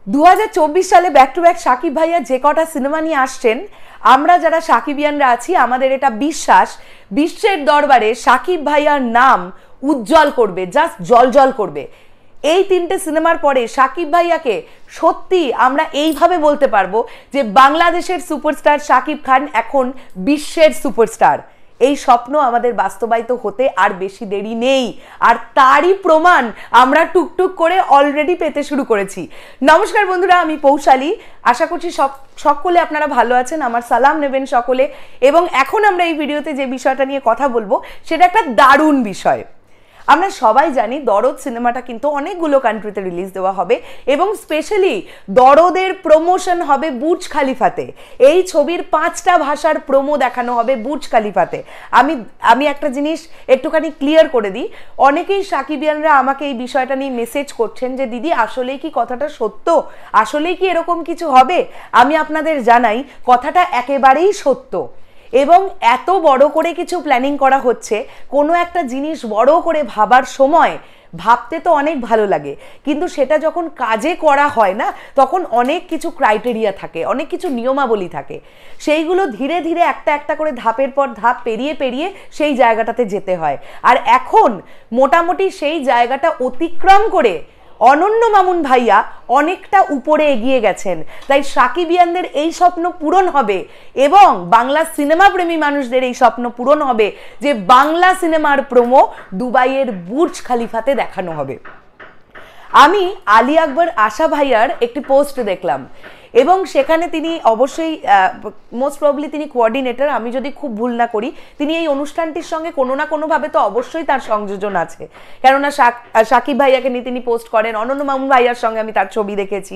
2024 সালে back to back Shakib ভাইয়া যে কটা সিনেমা নিয়ে আসছেন, আমরা যারা সাকিবিয়ানরা আছি আমাদের এটা বিশ্বাস বিশ্বের দরবারে সাকিব ভাইয়ার নাম উজ্জ্বল করবে, জাস্ট জলজল করবে। এই তিনটে সিনেমার পরে সাকিব ভাইয়াকে সত্যি আমরা এইভাবে বলতে পারবো যে বাংলাদেশের সুপারস্টার সাকিব খান এখন বিশ্বের সুপারস্টার। এই স্বপ্ন আমাদের বাস্তবায়িত হতে আর বেশি দেরি নেই, আর তারই প্রমাণ আমরা টুকটুক করে অলরেডি পেতে শুরু করেছি। নমস্কার বন্ধুরা, আমি পৌশালী। আশা করছি সকলে আপনারা ভালো আছেন, আমার সালাম নেবেন সকলে। এবং এখন আমরা এই ভিডিওতে যে বিষয়টা নিয়ে কথা বলবো সেটা একটা দারুণ বিষয়। আমরা সবাই জানি দরদ সিনেমাটা কিন্তু অনেকগুলো কান্ট্রিতে রিলিজ দেওয়া হবে এবং স্পেশালি দরদের প্রমোশন হবে বুর্জ খালিফাতে। এই ছবির 5টা ভাষার প্রোমো দেখানো হবে বুর্জ খালিফাতে। আমি একটা জিনিস একটুখানি ক্লিয়ার করে দিই। অনেকেই সাকিবিয়ানরা আমাকে এই বিষয়টা নিয়ে মেসেজ করছেন যে দিদি আসলেই কি কথাটা সত্য, আসলেই কি এরকম কিছু হবে? আমি আপনাদের জানাই কথাটা একেবারেই সত্য। এবং এত বড় করে কিছু প্ল্যানিং করা হচ্ছে, কোনো একটা জিনিস বড় করে ভাবার সময় ভাবতে তো অনেক ভালো লাগে, কিন্তু সেটা যখন কাজে করা হয় না তখন অনেক কিছু ক্রাইটেরিয়া থাকে, অনেক কিছু নিয়মাবলী থাকে। সেইগুলো ধীরে ধীরে একটা একটা করে ধাপের পর ধাপ পেরিয়ে পেরিয়ে সেই জায়গাটাতে যেতে হয়। আর এখন মোটামুটি সেই জায়গাটা অতিক্রম করে অনন্য মামুন ভাইয়া অনেকটা উপরে এগিয়ে গেছেন। তাই সাকিবিয়ানদের এই স্বপ্ন পূরণ হবে এবং বাংলা সিনেমা প্রেমী মানুষদের এই স্বপ্ন পূরণ হবে যে বাংলা সিনেমার প্রোমো দুবাইয়ের বুর্জ খালিফাতে দেখানো হবে। আমি আলী আকবর আশা ভাইয়ার একটি পোস্ট দেখলাম এবং সেখানে তিনি অবশ্যই মোস্ট প্রবলি তিনি কোঅর্ডিনেটর, আমি যদি খুব ভুল না করি। তিনি এই অনুষ্ঠানটির সঙ্গে কোনো না কোনোভাবে তো অবশ্যই তার সংযোজন আছে, কেননা সাকিব ভাইয়াকে নিয়ে তিনি পোস্ট করেন। অনন্য মামুন ভাইয়ার সঙ্গে আমি তার ছবি দেখেছি,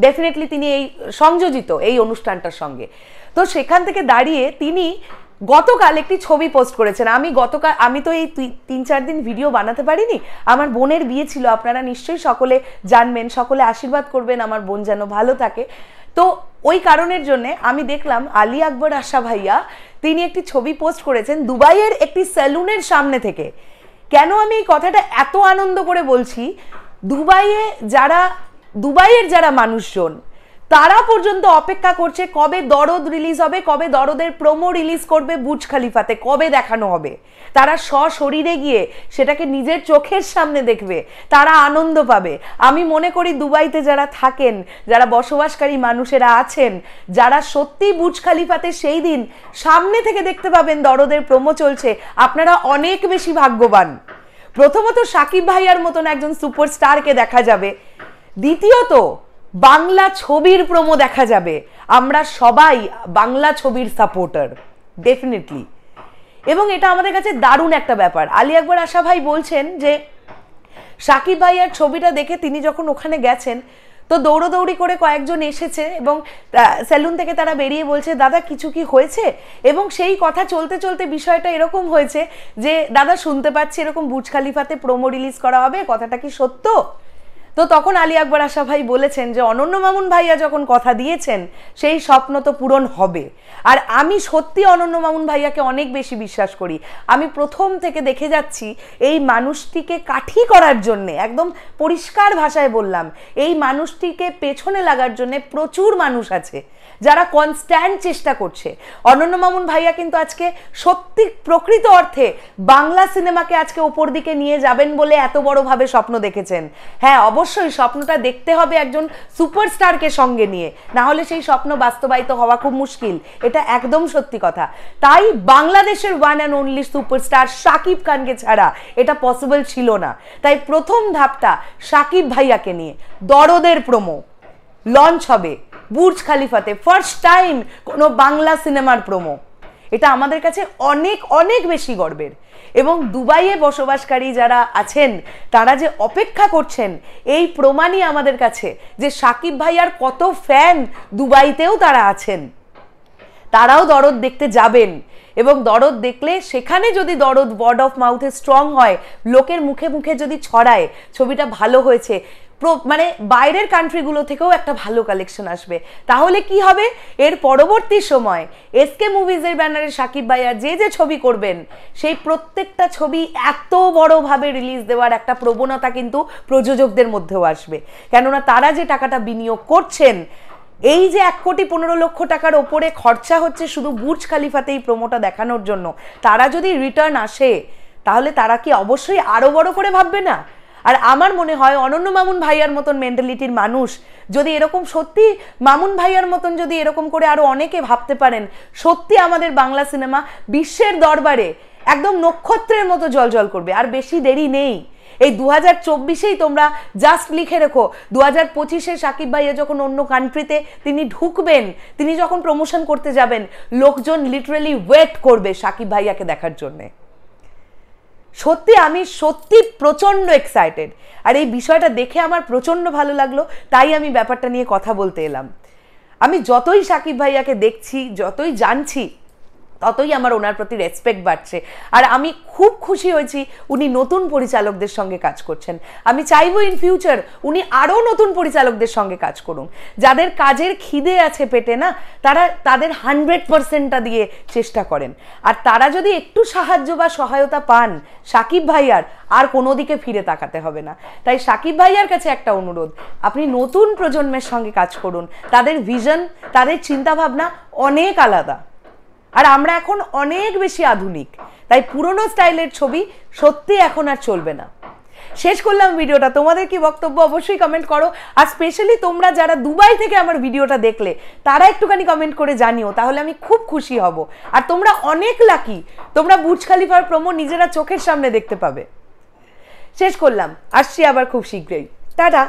ডেফিনেটলি তিনি এই সংযোজিত এই অনুষ্ঠানটার সঙ্গে। তো সেখান থেকে দাঁড়িয়ে তিনি গতকাল একটি ছবি পোস্ট করেছেন। আমি তো এই 3-4 দিন ভিডিও বানাতে পারিনি, আমার বোনের বিয়ে ছিল। আপনারা নিশ্চয়ই সকলে জানবেন, সকলে আশীর্বাদ করবেন আমার বোন যেন ভালো থাকে। তো ওই কারণের জন্য আমি দেখলাম আলী আকবর আশা ভাইয়া তিনি একটি ছবি পোস্ট করেছেন দুবাইয়ের একটি সেলুনের সামনে থেকে। কেন আমি এই কথাটা এত আনন্দ করে বলছি, দুবাইয়ের যারা মানুষজন তারা পর্যন্ত অপেক্ষা করছে কবে দরদ রিলিজ হবে, কবে দরদের প্রোমো রিলিজ করবে বুর্জ খালিফাতে, কবে দেখানো হবে। তারা সশরীরে গিয়ে সেটাকে নিজের চোখের সামনে দেখবে, তারা আনন্দ পাবে। আমি মনে করি দুবাইতে যারা থাকেন, যারা বসবাসকারী মানুষেরা আছেন, যারা সত্যি বুর্জ খালিফাতে সেই দিন সামনে থেকে দেখতে পাবেন দরদের প্রোমো চলছে, আপনারা অনেক বেশি ভাগ্যবান। প্রথমত সাকিব ভাইয়ার মতন একজন সুপারস্টারকে দেখা যাবে, দ্বিতীয়ত বাংলা ছবির প্রোমো দেখা যাবে। আমরা সবাই বাংলা ছবির সাপোর্টার ডেফিনেটলি, এবং এটা আমাদের কাছে দারুণ একটা ব্যাপার। আলী আকবর আশা ভাই বলছেন যে সাকিব ভাইয়ার ছবিটা দেখে তিনি যখন ওখানে গেছেন তো দৌড়োদৌড়ি করে কয়েকজন এসেছে এবং সেলুন থেকে তারা বেরিয়ে বলছে দাদা কিছু কি হয়েছে, এবং সেই কথা চলতে চলতে বিষয়টা এরকম হয়েছে যে দাদা শুনতে পাচ্ছি এরকম বুর্জ খালিফাতে প্রোমো রিলিজ করা হবে, কথাটা কি সত্য? তো তখন আলী আকবর আশা ভাই বলেছেন যে অনন্য মামুন ভাইয়া যখন কথা দিয়েছেন সেই স্বপ্ন তো পূরণ হবে। আর আমি সত্যি অনন্য মামুন ভাইয়াকে অনেক বেশি বিশ্বাস করি। আমি প্রথম থেকে দেখে যাচ্ছি এই মানুষটিকে কাঠি করার জন্যে, একদম পরিষ্কার ভাষায় বললাম, এই মানুষটিকে পেছনে লাগার জন্যে প্রচুর মানুষ আছে যারা কনস্ট্যান্ট চেষ্টা করছে। অনন্য মামুন ভাইয়া কিন্তু আজকে সত্যি প্রকৃত অর্থে বাংলা সিনেমাকে আজকে ওপর দিকে নিয়ে যাবেন বলে এত বড়ভাবে স্বপ্ন দেখেছেন। হ্যাঁ, অবশ্যই স্বপ্নটা দেখতে হবে একজন সুপারস্টারকে সঙ্গে নিয়ে, না হলে সেই স্বপ্ন বাস্তবায়িত হওয়া খুব মুশকিল, এটা একদম সত্যি কথা। তাই বাংলাদেশের one and only superstar Shakib খানকে ছাড়া এটা পসিবল ছিল না। তাই প্রথম ধাপটা সাকিব ভাইয়াকে নিয়ে দরদের প্রোমো লঞ্চ হবে বুর্জ খালিফাতে, ফার্স্ট টাইম কোনো বাংলা সিনেমার প্রোমো। এটা আমাদের কাছে অনেক অনেক বেশি গর্বের। এবং দুবাইয়ে বসবাসকারী যারা আছেন তারা যে অপেক্ষা করছেন এই প্রমাণই আমাদের কাছে যে সাকিব ভাইয়ার কত ফ্যান দুবাইতেও তারা আছেন। তারাও দরদ দেখতে যাবেন এবং দরদ দেখলে সেখানে যদি দরদ ওয়ার্ড অফ মাউথে স্ট্রং হয়, লোকের মুখে মুখে যদি ছড়ায় ছবিটা ভালো হয়েছে, মানে বাইরের কান্ট্রিগুলো থেকেও একটা ভালো কালেকশন আসবে। তাহলে কি হবে, এর পরবর্তী সময় এসকে মুভিজের ব্যানারে সাকিব ভাইয়া যে ছবি করবেন সেই প্রত্যেকটা ছবি এত বড়ভাবে রিলিজ দেওয়ার একটা প্রবণতা কিন্তু প্রযোজকদের মধ্যেও আসবে। কেননা তারা যে টাকাটা বিনিয়োগ করছেন, এই যে 1,15,00,000 টাকার ওপরে খরচা হচ্ছে শুধু বুর্জ খালিফাতেই প্রোমোটা দেখানোর জন্য, তারা যদি রিটার্ন আসে তাহলে তারা কি অবশ্যই আরো বড় করে ভাববে না? আর আমার মনে হয় অনন্য মামুন ভাইয়ার মতন মেন্টালিটির মানুষ যদি এরকম সত্যি, মামুন ভাইয়ার মতন যদি এরকম করে আরো অনেকে ভাবতে পারেন, সত্যি আমাদের বাংলা সিনেমা বিশ্বের দরবারে একদম নক্ষত্রের মতো জ্বলজ্বল করবে। আর বেশি দেরি নেই, এই 2024-এই তোমরা জাস্ট লিখে রেখো, 2025-এ সাকিব ভাইয়া যখন অন্য কান্ট্রিতে তিনি ঢুকবেন, তিনি যখন প্রমোশন করতে যাবেন, লোকজন লিটারালি ওয়েট করবে সাকিব ভাইয়াকে দেখার জন্যে। সত্যি আমি সত্যি প্রচণ্ড এক্সাইটেড, আর এই বিষয়টা দেখে আমার প্রচণ্ড ভালো লাগলো, তাই আমি ব্যাপারটা নিয়ে কথা বলতে এলাম। আমি যতই সাকিব ভাইয়াকে দেখছি, যতই জানছি, ততই আমার ওনার প্রতি রেসপেক্ট বাড়ছে। আর আমি খুব খুশি হয়েছি উনি নতুন পরিচালকদের সঙ্গে কাজ করছেন। আমি চাইবো ইন ফিউচার উনি আরও নতুন পরিচালকদের সঙ্গে কাজ করুন, যাদের কাজের খিদে আছে পেটে না, তারা তাদের 100%টা দিয়ে চেষ্টা করেন। আর তারা যদি একটু সাহায্য বা সহায়তা পান সাকিব ভাইয়ার, আর কোনো দিকে ফিরে তাকাতে হবে না। তাই সাকিব ভাইয়ার কাছে একটা অনুরোধ, আপনি নতুন প্রজন্মের সঙ্গে কাজ করুন। তাদের ভিশন, তাদের চিন্তাভাবনা অনেক আলাদা, আর আমরা এখন অনেক বেশি আধুনিক, তাই পুরনো স্টাইলের ছবি সত্যি এখন আর চলবে না। শেষ করলাম ভিডিওটা। তোমাদের কি বক্তব্য অবশ্যই কমেন্ট করো, আর স্পেশালি তোমরা যারা দুবাই থেকে আমার ভিডিওটা দেখলে তারা একটুখানি কমেন্ট করে জানিও, তাহলে আমি খুব খুশি হব। আর তোমরা অনেক লাকি, তোমরা বুর্জ খালিফার প্রোমো নিজেরা চোখের সামনে দেখতে পাবে। শেষ করলাম, আসছি আবার খুব শীঘ্রই। টাটা।